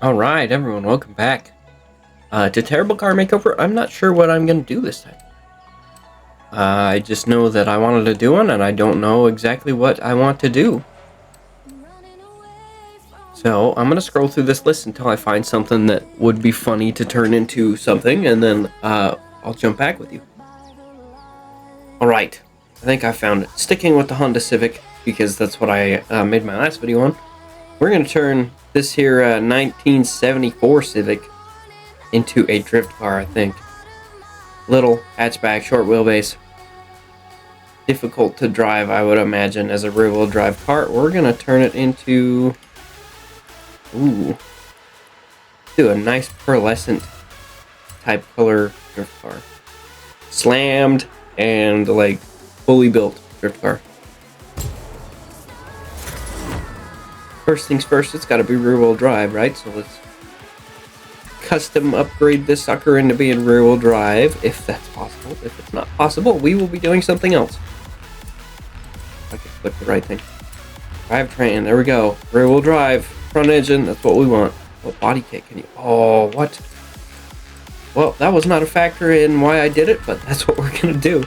Alright, everyone, welcome back to Terrible Car Makeover. I'm not sure what I'm going to do this time. I just know that I wanted to do one, and I don't know exactly what I want to do. So, I'm going to scroll through this list until I find something that would be funny to turn into something, and then I'll jump back with you. Alright, I think I found it. Sticking with the Honda Civic, because that's what I made my last video on. We're going to turn this here 1974 Civic into a drift car, I think. Little hatchback, short wheelbase. Difficult to drive, I would imagine, as a rear-wheel drive car. We're going to turn it into... do a nice pearlescent type color drift car. Slammed and, like, fully built drift car. First things first, it's got to be rear-wheel drive, right? So let's custom upgrade this sucker into being rear-wheel drive, if that's possible. If it's not possible, we will be doing something else. If I can click the right thing. Drivetrain, there we go. Rear-wheel drive, front engine, that's what we want. What body kit can you... Oh, what? Well, that was not a factor in why I did it, but that's what we're going to do.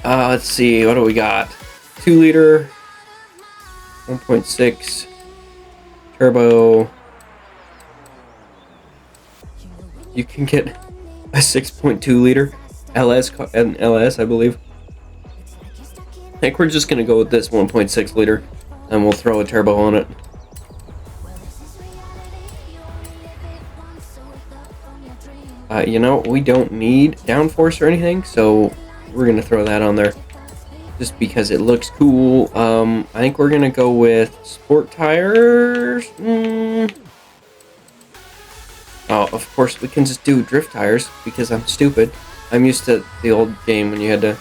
Let's see, what do we got? 2-liter... 1.6 turbo. You can get a 6.2 liter LS and LS, I believe. I think we're just gonna go with this 1.6 liter, and we'll throw a turbo on it. You know, we don't need downforce or anything, so we're gonna throw that on there. Just because it looks cool. I think we're gonna go with sport tires. Oh, of course we can just do drift tires because I'm stupid. I'm used to the old game when you had to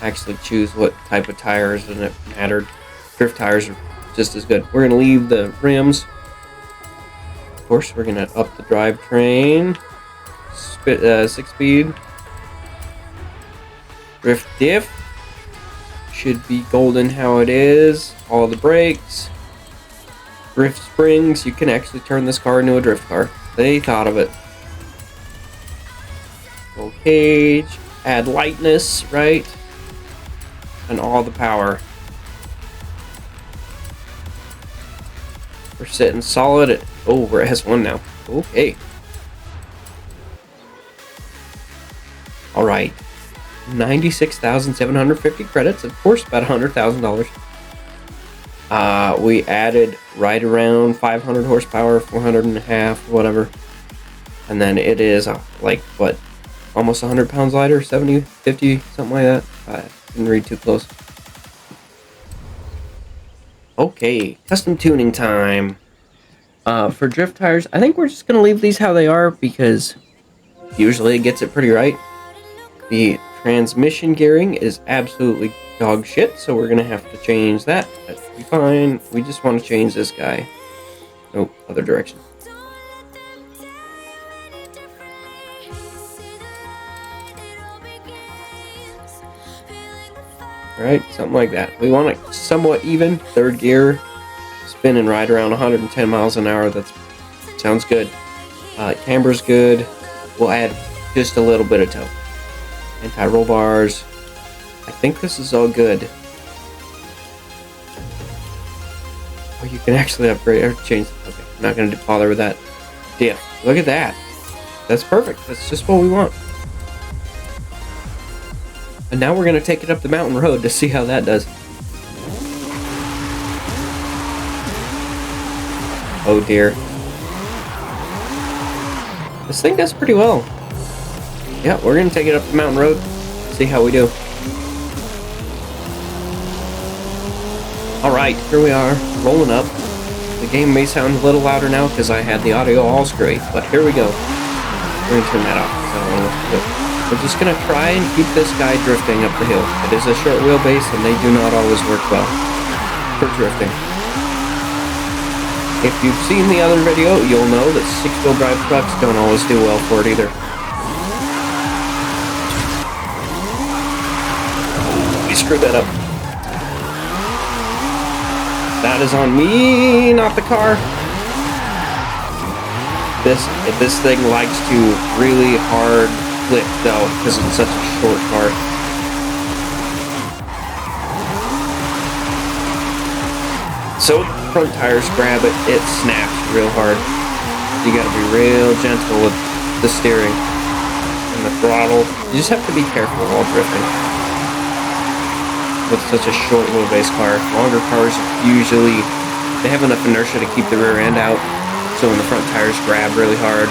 actually choose what type of tires and it mattered. Drift tires are just as good. We're gonna leave the rims. Of course, we're gonna up the drivetrain. 6-speed. Drift diff. Should be golden how it is. All the brakes. Drift springs. You can actually turn this car into a drift car. They thought of it. Roll cage. Add lightness, right? And all the power. We're sitting solid at... Oh, we're at S1 now. Okay. Alright. 96,750 credits, of course, about $100,000. We added right around 500 horsepower, 400 and a half, whatever. And then it is like, what, almost 100 pounds lighter, 70, 50, something like that. I didn't read too close. Okay, custom tuning time. For drift tires, I think we're just going to leave these how they are because usually it gets it pretty right. The transmission gearing is absolutely dog shit, so we're gonna have to change that. That's fine. We just want to change this guy. Nope, other direction. Alright, something like that. We want it somewhat even. Third gear, spinning right around 110 miles an hour. That sounds good. Camber's good. We'll add just a little bit of toe. Anti-roll bars. I think this is all good. Oh, you can actually upgrade or change. Okay, I'm not going to bother with that. Yeah, look at that. That's perfect. That's just what we want. And now we're going to take it up the mountain road to see how that does. Oh dear. This thing does pretty well. Yeah, we're going to take it up the mountain road, see how we do. Alright, here we are, rolling up. The game may sound a little louder now because I had the audio all screwy, but here we go. We're going to turn that off. We're just going to try and keep this guy drifting up the hill. It is a short wheelbase and they do not always work well for drifting. If you've seen the other video, you'll know that 6-wheel drive trucks don't always do well for it either. Screwed that up. That is on me, not the car. This thing likes to really hard flip though, because it's such a short car. So front tires grab it, it snaps real hard. You gotta be real gentle with the steering and the throttle. You just have to be careful while drifting. With such a short wheelbase car, longer cars usually, they have enough inertia to keep the rear end out. So when the front tires grab really hard,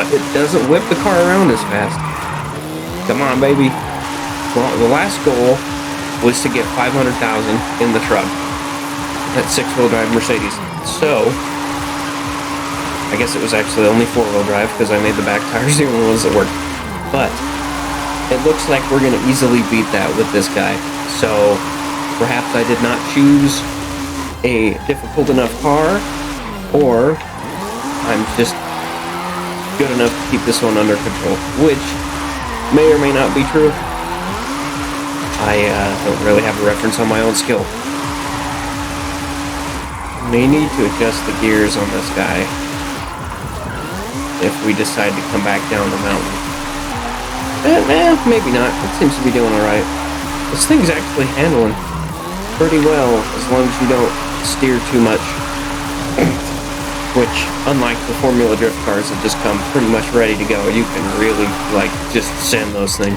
it doesn't whip the car around as fast. Come on, baby. Well, the last goal was to get 500,000 in the truck. That 6-wheel drive Mercedes. So, I guess it was actually only 4-wheel drive because I made the back tires the only ones that worked. But, it looks like we're going to easily beat that with this guy. So, perhaps I did not choose a difficult enough car, or I'm just good enough to keep this one under control, which may or may not be true. I don't really have a reference on my own skill. May need to adjust the gears on this guy if we decide to come back down the mountain. Maybe not. It seems to be doing alright. This thing's actually handling pretty well as long as you don't steer too much. Which, unlike the Formula Drift cars that just come pretty much ready to go, you can really, like, just send those things.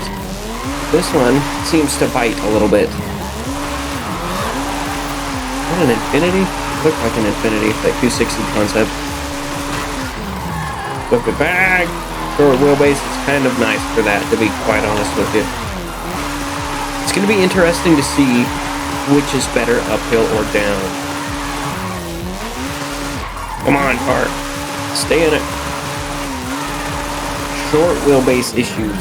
This one seems to bite a little bit. Is that an Infinity? Look like an Infinity, that 260 concept. Whip it back. Short wheelbase is kind of nice for that, to be quite honest with you. It's going to be interesting to see which is better, uphill or down. Come on, car. Stay in it. Short wheelbase issues.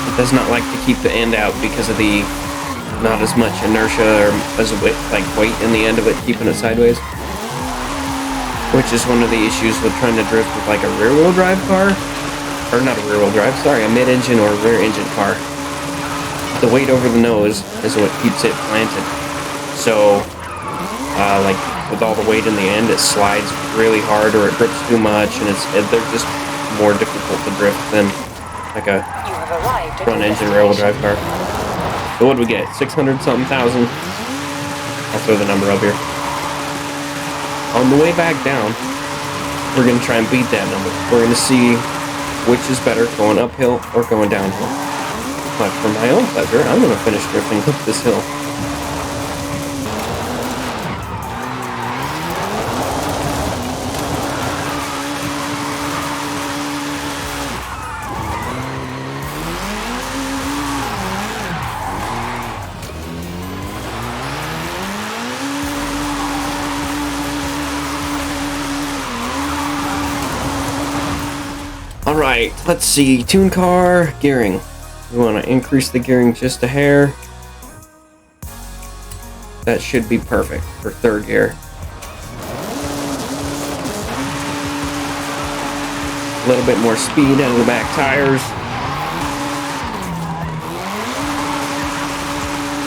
It does not like to keep the end out because of the not as much inertia or as weight in the end of it, keeping it sideways. Which is one of the issues with trying to drift with like a rear-wheel drive car. Or not a rear-wheel drive, sorry, a mid-engine or rear-engine car. The weight over the nose is what keeps it planted. So, like, with all the weight in the end, it slides really hard or it grips too much, and they're just more difficult to drift than like a front-engine rear-wheel drive car. So what do we get? 600-something thousand. I'll throw the number up here. On the way back down, we're going to try and beat that number. We're going to see which is better, going uphill or going downhill. But for my own pleasure, I'm going to finish drifting up this hill. Alright, let's see. Tune car, gearing. We want to increase the gearing just a hair. That should be perfect for third gear. A little bit more speed out of the back tires.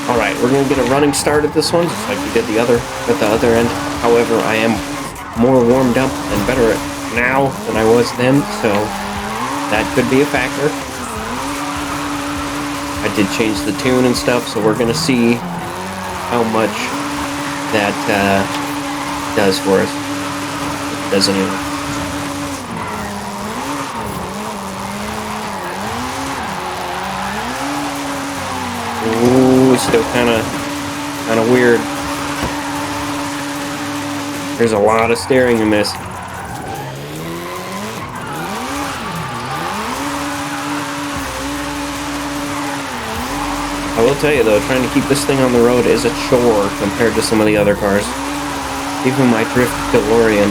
Alright, we're going to get a running start at this one, just like we did at the other end. However, I am more warmed up and better at now than I was then, so that could be a factor. I did change the tune and stuff, so we're going to see how much that does for us. It doesn't even. Ooh, it's still kind of weird. There's a lot of steering in this. I will tell you though, trying to keep this thing on the road is a chore compared to some of the other cars. Even my Drift DeLorean,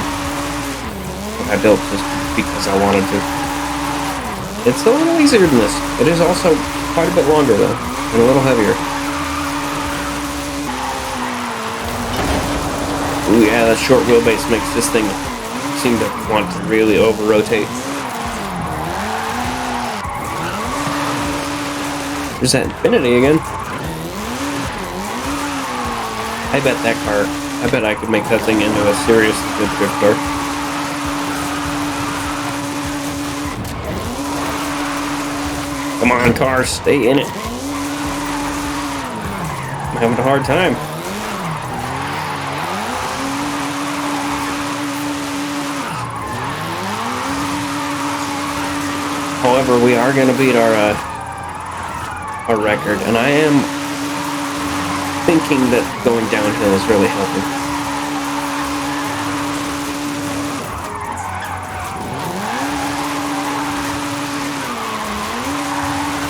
I built just because I wanted to. It's a little easier than this. It is also quite a bit longer though, and a little heavier. Ooh yeah, that short wheelbase makes this thing seem to want to really over-rotate. There's that Infinity again. I bet that car I bet I could make that thing into a serious good drift car. Come on, cars, stay in it. I'm having a hard time. However, we are going to beat our record, and I am thinking that going downhill is really helping.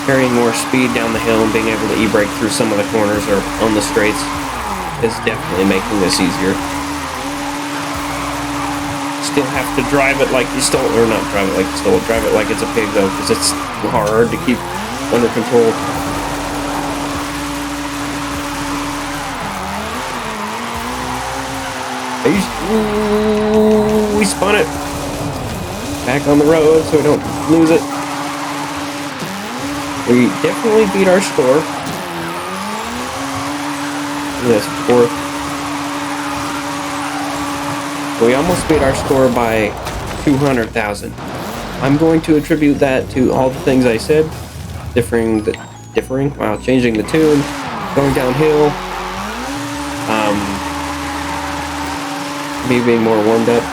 Carrying more speed down the hill and being able to e-brake through some of the corners or on the straights is definitely making this easier. Still have to drive it like you stole, or not drive it like you stole, drive it like it's a pig though, because it's hard to keep under control. Ooh, we spun it. Back on the road so we don't lose it. We definitely beat our score. Yes, fourth. We almost beat our score by 200,000. I'm going to attribute that to all the things I said. Changing the tune, going downhill, me being more warmed up.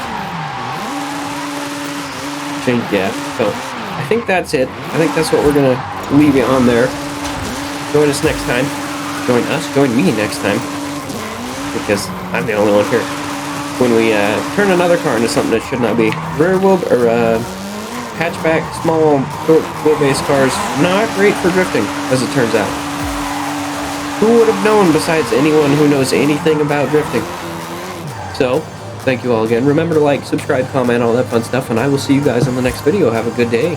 So I think that's it. I think that's what we're gonna leave it on there. Join us next time. Join me next time, because I'm the only one here. When we turn another car into something that should not be. Rear wheel or hatchback, small wheelbase cars, not great for drifting, as it turns out. Who would have known besides anyone who knows anything about drifting? So, thank you all again. Remember to like, subscribe, comment, all that fun stuff, and I will see you guys on the next video. Have a good day.